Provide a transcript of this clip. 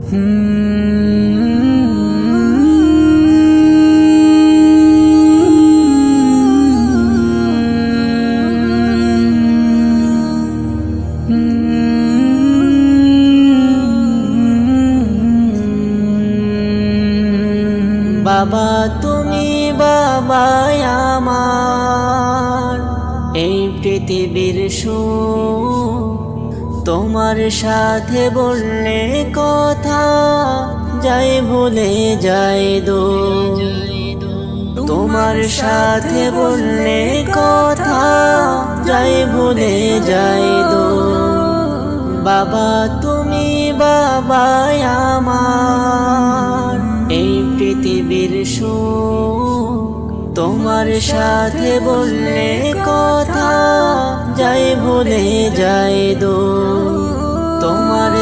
বাবা তুমি বাবা আমার, এই পৃথিবীর সুখ তোমার সাথে বললে কথা যাই ভুলে যাই দো। তোমার সাথে বললে কথা যাই ভুলে যাই দো। বাবা তুমি বাবা আমার, এই পৃথিবীর সুখ তোমার সাথে বললে কথা যাই ভুলে যাই দো। তোমার